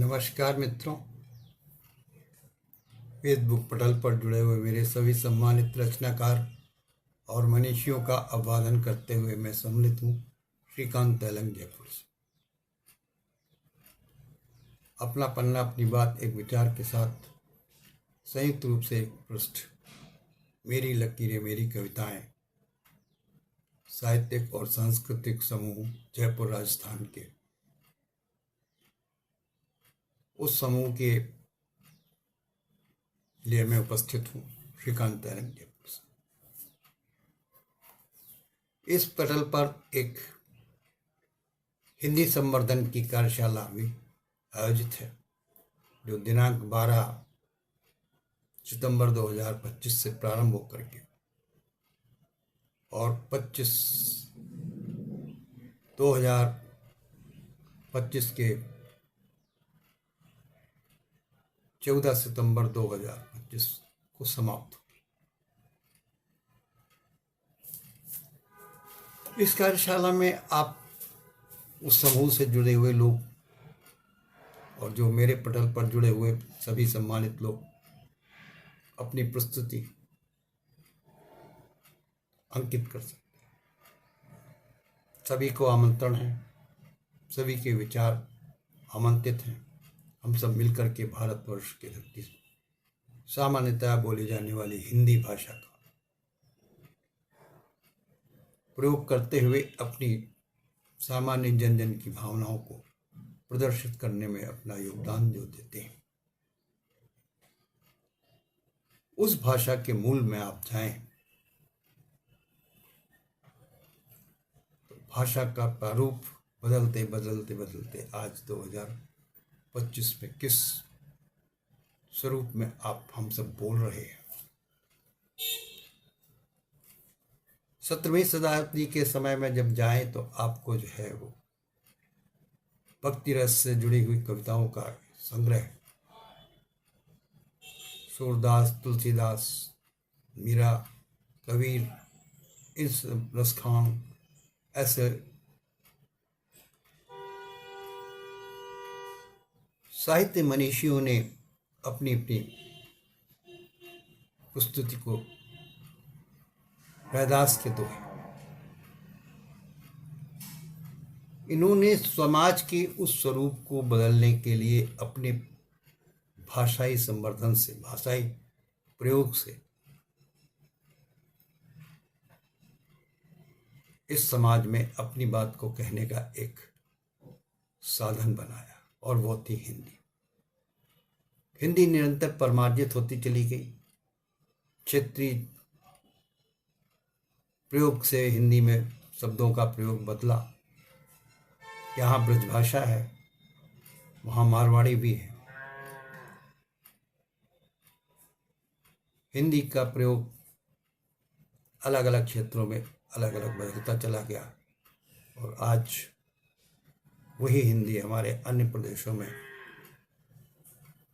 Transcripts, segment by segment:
नमस्कार मित्रों, फेसबुक पटल पर जुड़े हुए मेरे सभी सम्मानित रचनाकार और मनीषियों का अभिवादन करते हुए मैं सम्मिलित हूँ श्रीकांत तेलंग जयपुर से। अपना पन्ना अपनी बात एक विचार के साथ संयुक्त रूप से एक पृष्ठ, मेरी लकीरें मेरी कविताएं, साहित्यिक और सांस्कृतिक समूह जयपुर राजस्थान के, उस समूह के लिए मैं उपस्थित हूँ श्रीकांत तेलंग जयपुर से। इस पटल पर एक हिंदी संवर्धन की कार्यशाला भी आयोजित है, जो दिनांक 12 सितंबर 2025 से प्रारंभ होकर के और 2025 के 14 सितंबर 2025 को समाप्त होगी। इस कार्यशाला में आप उस समूह से जुड़े हुए लोग और जो मेरे पटल पर जुड़े हुए सभी सम्मानित लोग अपनी प्रस्तुति अंकित कर सकते हैं। सभी को आमंत्रण है, सभी के विचार आमंत्रित हैं। हम सब मिलकर के भारतवर्ष के धरती सामान्यतः बोली जाने वाली हिंदी भाषा का प्रयोग करते हुए अपनी सामान्य जन जन की भावनाओं को प्रदर्शित करने में अपना योगदान जो देते हैं, उस भाषा के मूल में आप जाएं तो भाषा का प्रारूप बदलते बदलते बदलते आज 2025 में किस स्वरूप में आप हम सब बोल रहे हैं। 17वीं शताब्दी के समय में जब जाएं तो आपको जो है वो भक्ति रस से जुड़ी हुई कविताओं का संग्रह, सूरदास, तुलसीदास, मीरा, कबीर, इस रसखान, ऐसे साहित्य मनीषियों ने अपनी अपनी प्रस्तुति को रैदास के तो इन्होंने समाज के उस स्वरूप को बदलने के लिए अपने भाषाई संवर्धन से, भाषाई प्रयोग से इस समाज में अपनी बात को कहने का एक साधन बनाया, और वो थी हिंदी। हिंदी निरंतर परमार्जित होती चली गई। क्षेत्रीय प्रयोग से हिंदी में शब्दों का प्रयोग बदला। यहाँ ब्रजभाषा है, वहाँ मारवाड़ी भी है। हिंदी का प्रयोग अलग अलग क्षेत्रों में अलग अलग बदलता चला गया, और आज वही हिंदी हमारे अन्य प्रदेशों में,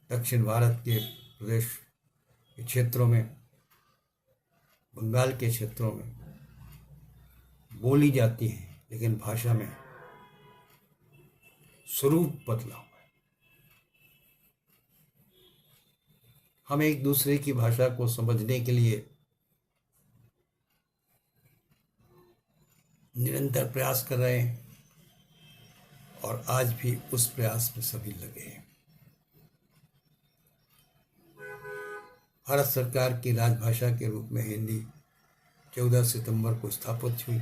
दक्षिण भारत के प्रदेश के क्षेत्रों में, बंगाल के क्षेत्रों में बोली जाती है, लेकिन भाषा में स्वरूप बदला हुआ है। हम एक दूसरे की भाषा को समझने के लिए निरंतर प्रयास कर रहे हैं, और आज भी उस प्रयास में सभी लगे हैं। भारत सरकार की राजभाषा के रूप में हिंदी 14 सितंबर को स्थापित हुई,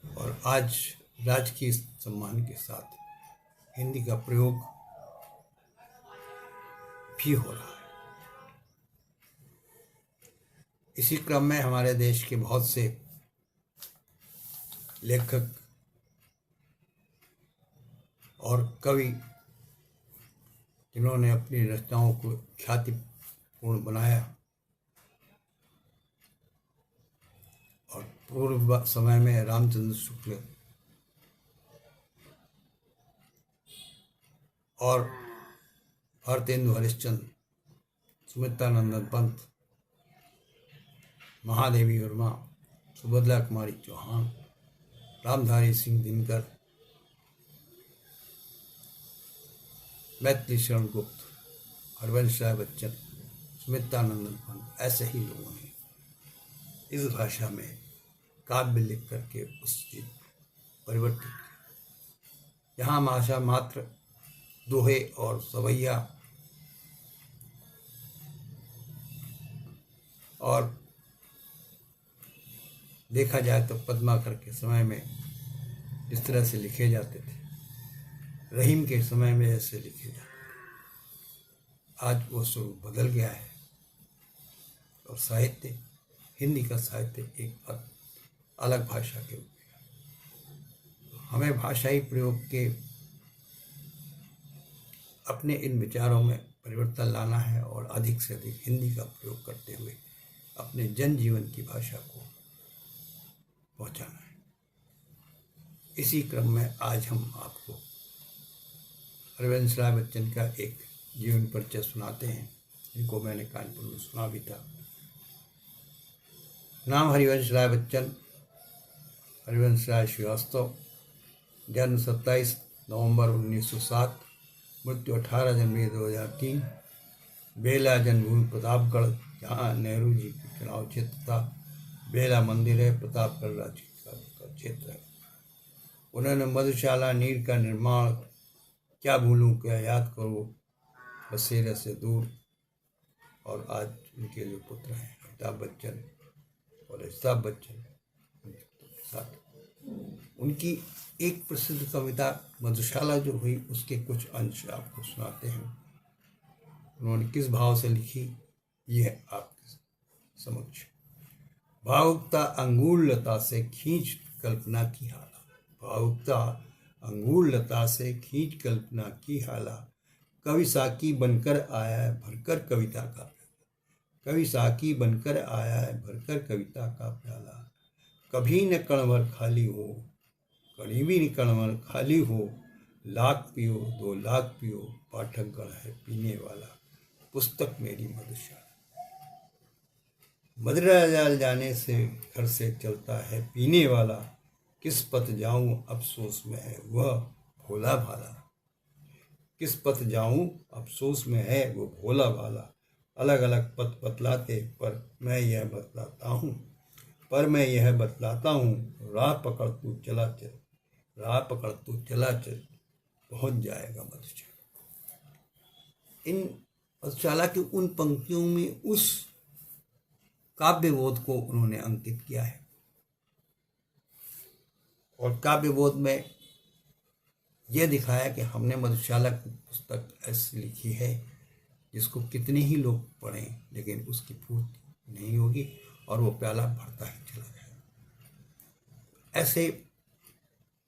और आज राजकीय सम्मान के साथ हिंदी का प्रयोग भी हो रहा है। इसी क्रम में हमारे देश के बहुत से लेखक और कवि, जिन्होंने अपनी रचनाओं को ख्यातिपूर्ण बनाया, और पूर्व समय में रामचंद्र शुक्ल और भारतेंदु हरिश्चंद्र, सुमित्रानंदन पंत, महादेवी वर्मा, सुभद्रा कुमारी चौहान, रामधारी सिंह दिनकर, मैथिली शरण गुप्त, हरवंश राय बच्चन, सुमित्रानंदन पंत, ऐसे ही लोगों ने इस भाषा में काव्य लिख करके उस चीज परिवर्तित किया। यहाँ भाषा मात्र दोहे और सवैया और देखा जाए तो पद्माकर के समय में जिस तरह से लिखे जाते थे, रहीम के समय में ऐसे लिखे जाते, आज वो स्वरूप बदल गया है और साहित्य, हिंदी का साहित्य एक अलग भाषा के रूप में। हमें भाषाई प्रयोग के अपने इन विचारों में परिवर्तन लाना है और अधिक से अधिक हिंदी का प्रयोग करते हुए अपने जनजीवन की भाषा को पहुंचाना है। इसी क्रम में आज हम आपको हरवंश राय बच्चन का एक जीवन परिचय सुनाते हैं, जिनको मैंने कानपुर में सुना भी था। नाम हरिवंश राय बच्चन, हरिवंश राय श्रीवास्तव, जन्म 27 नवंबर 1907, मृत्यु 18 जनवरी 2003, बेला जन्मभूमि प्रतापगढ़, जहाँ नेहरू जी का चुनाव क्षेत्र था। बेला मंदिर है, प्रतापगढ़ राज्य का क्षेत्र है। उन्होंने मधुशाला, नीर का निर्माण, क्या भूलूं क्या याद करूं, बसेरे से दूर, और आज उनके जो पुत्र हैं अमिताभ बच्चन और अमिताभ बच्चन के साथ उनकी एक प्रसिद्ध कविता मधुशाला जो हुई, उसके कुछ अंश आपको सुनाते हैं। उन्होंने किस भाव से लिखी, यह आपके समक्ष। भावुकता अंगूर लता से खींच कल्पना की हाला, भावुकता अंगूर लता से खींच कल्पना की हाला, कवि साकी बनकर आया है भरकर कविता का प्याला, कवि साकी बनकर आया है भरकर कविता का प्याला, कभी न कणभर खाली हो, कभी भी न कणभर खाली हो, लाख पियो 2 लाख पियो, पाठक गण है पीने वाला, पुस्तक मेरी मधुशाला। मदिरा जाल जाने से घर से चलता है पीने वाला, किस पथ जाऊं अफसोस में है वह भोला भाला, किस पथ जाऊं अफसोस में है वो भोला भाला, अलग अलग पथ बतलाते पर मैं यह बतलाता हूँ, पर मैं यह बतलाता हूँ, राह पकड़ तू चला चल, राह पकड़ तू चला चल, पहुँच जाएगा मधुशाला। इन मधुशाला की उन पंक्तियों में उस काव्यबोध को उन्होंने अंकित किया है। और काव्यबोध में यह दिखाया कि हमने मधुशाला की पुस्तक ऐसी लिखी है जिसको कितने ही लोग पढ़ें लेकिन उसकी पूर्ति नहीं होगी और वो प्याला भरता ही चला जाएगा। ऐसे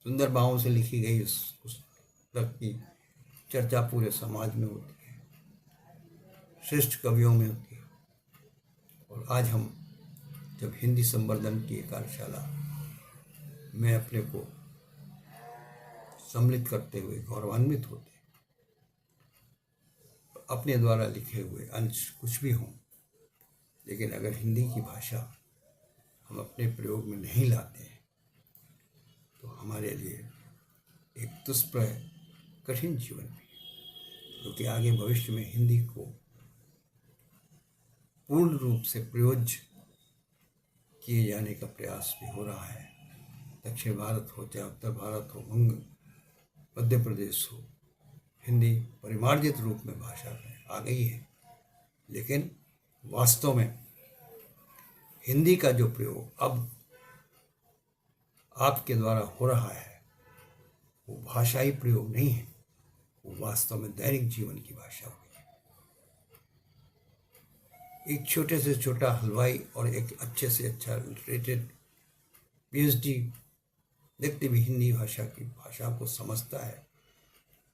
सुंदर भावों से लिखी गई उस पुस्तक की चर्चा पूरे समाज में होती है, श्रेष्ठ कवियों में होती है। और आज हम जब हिंदी संवर्धन की कार्यशाला में अपने को सम्मिलित करते हुए गौरवान्वित होते हैं, तो अपने द्वारा लिखे हुए अंश कुछ भी हों, लेकिन अगर हिंदी की भाषा हम अपने प्रयोग में नहीं लाते हैं तो हमारे लिए एक दुष्प्रह कठिन जीवन भी है, क्योंकि आगे भविष्य में हिंदी को पूर्ण रूप से प्रयोज्य किए जाने का प्रयास भी हो रहा है। दक्षिण भारत हो चाहे उत्तर भारत हो, बंग, मध्य प्रदेश हो, हिंदी परिमार्जित रूप में भाषा में आ गई है, लेकिन वास्तव में हिंदी का जो प्रयोग अब आपके द्वारा हो रहा है वो भाषाई प्रयोग नहीं है, वो वास्तव में दैनिक जीवन की भाषा हो गई है। एक छोटे से छोटा हलवाई और एक अच्छे से अच्छा लिटरेटेड पीएचडी व्यक्ति भी हिंदी भाषा की भाषा को समझता है,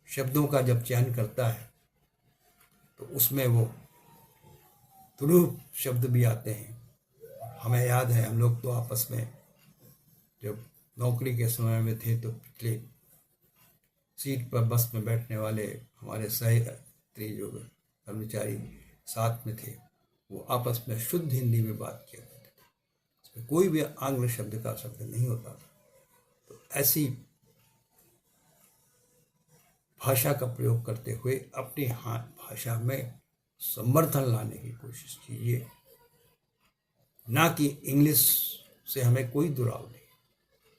शब्दों का जब चयन करता है तो उसमें वो तुरुप शब्द भी आते हैं। हमें याद है, हम लोग तो आपस में जब नौकरी के समय में थे तो पिछले सीट पर बस में बैठने वाले हमारे सहयात्री जो कर्मचारी साथ में थे वो आपस में शुद्ध हिंदी में बात किया करते थे, उसमें कोई भी आंग्ल शब्द का शब्द नहीं होता था। तो ऐसी भाषा का प्रयोग करते हुए अपनी भाषा में समर्थन लाने की कोशिश कीजिए, ना कि इंग्लिश से हमें कोई दुराव नहीं।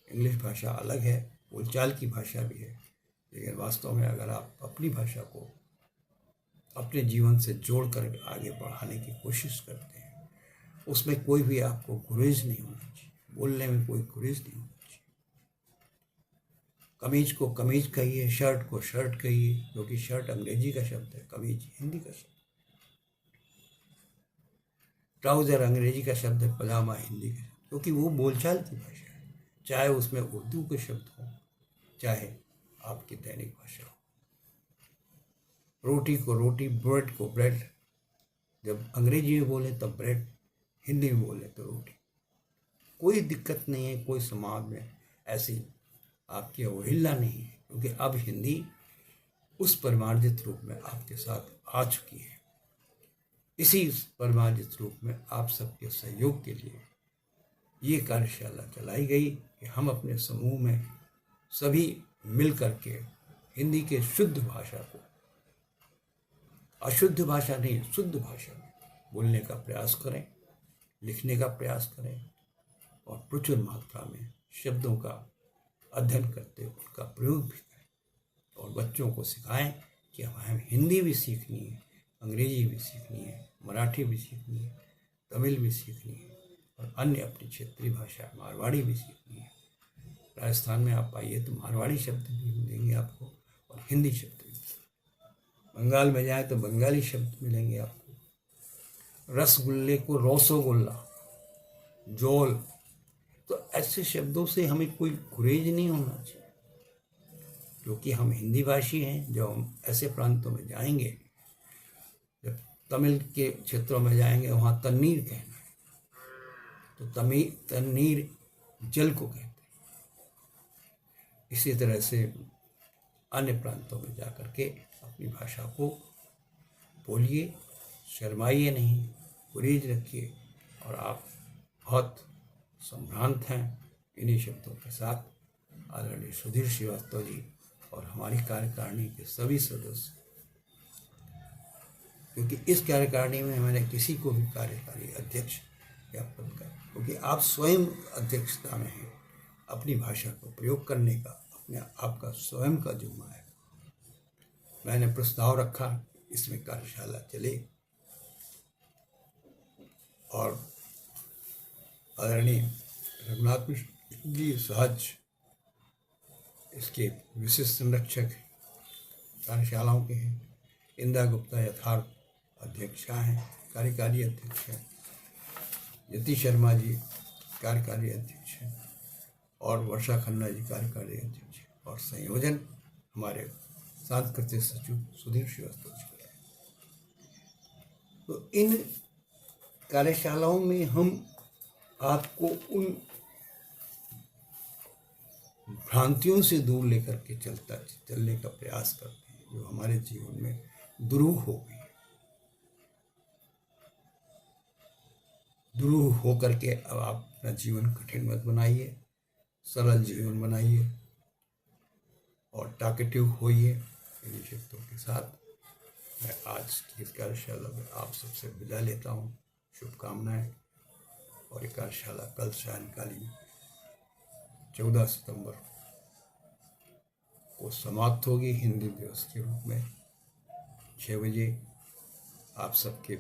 इंग्लिश भाषा अलग है, बोलचाल की भाषा भी है, लेकिन वास्तव में अगर आप अपनी भाषा को अपने जीवन से जोड़ कर आगे बढ़ाने की कोशिश करते हैं, उसमें कोई भी आपको गुरेज नहीं होना चाहिए, बोलने में कोई गुरेज नहीं होना चाहिए। कमीज को कमीज कहिए, शर्ट को शर्ट कहिए, क्योंकि शर्ट अंग्रेजी का शब्द है, कमीज हिंदी का शब्द। ट्राउजर अंग्रेजी का शब्द है, पजामा हिंदी का शब्द, क्योंकि वो बोलचाल की भाषा है, चाहे उसमें उर्दू के शब्द हों, चाहे आपकी दैनिक भाषा हो। रोटी को रोटी, ब्रेड को ब्रेड, जब अंग्रेजी में बोले तब ब्रेड, हिंदी में बोले तो रोटी। कोई दिक्कत नहीं है, कोई समाज में ऐसी आपकी अवहेलना नहीं है, क्योंकि अब हिंदी उस परिमार्जित रूप में आपके साथ आ चुकी है। इसी परिमार्जित रूप में आप सबके सहयोग के लिए ये कार्यशाला चलाई गई कि हम अपने समूह में सभी मिल करके हिंदी के शुद्ध भाषा को, अशुद्ध भाषा नहीं, शुद्ध भाषा में बोलने का प्रयास करें, लिखने का प्रयास करें और प्रचुर मात्रा में शब्दों का अध्ययन करते उनका प्रयोग भी करें, और बच्चों को सिखाएं कि हमें हिंदी भी सीखनी है, अंग्रेजी भी सीखनी है, मराठी भी सीखनी है, तमिल भी सीखनी है, और अन्य अपनी क्षेत्रीय भाषा मारवाड़ी भी सीखनी है। राजस्थान में आप आइए तो मारवाड़ी शब्द भी मिलेंगे आपको और हिंदी शब्द भी। बंगाल में जाए तो बंगाली शब्द मिलेंगे आपको। रसगुल्ले को रोसोगुल्ला, जोल, तो ऐसे शब्दों से हमें कोई गुरेज नहीं होना चाहिए, क्योंकि हम हिंदी भाषी हैं। जब हम ऐसे प्रांतों में जाएंगे, जब तमिल के क्षेत्रों में जाएंगे, वहाँ तन्नीर कहना है, तो तन्नीर जल को कहते हैं। इसी तरह से अन्य प्रांतों में जा कर के अपनी भाषा को बोलिए, शर्माइए नहीं, गुरेज रखिए, और आप बहुत संभ्रांत हैं। इन्हीं शब्दों के साथ आदरणीय सुधीर श्रीवास्तव जी और हमारी कार्यकारिणी के सभी सदस्य, क्योंकि इस कार्यकारिणी में मैंने किसी को भी कार्यकारी अध्यक्ष या पद का, क्योंकि आप स्वयं अध्यक्षता में हैं, अपनी भाषा को प्रयोग करने का अपने आपका स्वयं का जिम्मा है। मैंने प्रस्ताव रखा, इसमें कार्यशाला चले, और आदरणीय रघुनाथ मिश्र जी सहज इसके विशिष्ट संरक्षक कार्यशालाओं के हैं। इंदा गुप्ता यथार्थ अध्यक्षा हैं, कार्यकारी अध्यक्ष हैं। यति शर्मा जी कार्यकारी अध्यक्ष हैं, और वर्षा खन्ना जी कार्यकारी अध्यक्ष हैं, और संयोजन हमारे सांस्कृतिक सचिव सुधीर श्रीवास्तव जी करें। तो इन कार्यशालाओं में हम आपको उन भ्रांतियों से दूर लेकर के चलने का प्रयास करते हैं जो हमारे जीवन में दुरूह हो गई। दुरूह हो करके अब आप अपना जीवन कठिन मत बनाइए, सरल जीवन बनाइए और टॉकेटिव होइए। इन शब्दों के साथ मैं आज की इस कार्यशाला में आप सबसे विदा लेता हूँ। शुभकामनाएं। और ये कार्यशाला कल सायंकालीन 14 सितंबर को समाप्त होगी हिंदी दिवस के रूप में 6 बजे। आप सबके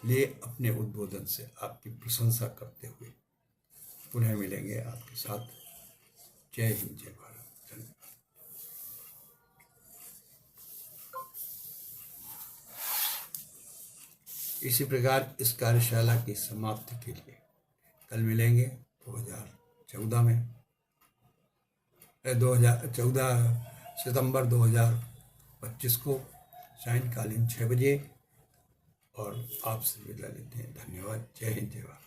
लिए अपने उद्बोधन से आपकी प्रशंसा करते हुए पुनः मिलेंगे आपके साथ। जय हिंद, जय भारत। धन्यवाद। इसी प्रकार इस कार्यशाला की समाप्ति के लिए कल मिलेंगे 2014 में 14 सितंबर 2025 को सायंकालीन 6 बजे, और आपसे विदा लेते हैं। धन्यवाद। जय हिंद, जय भारत।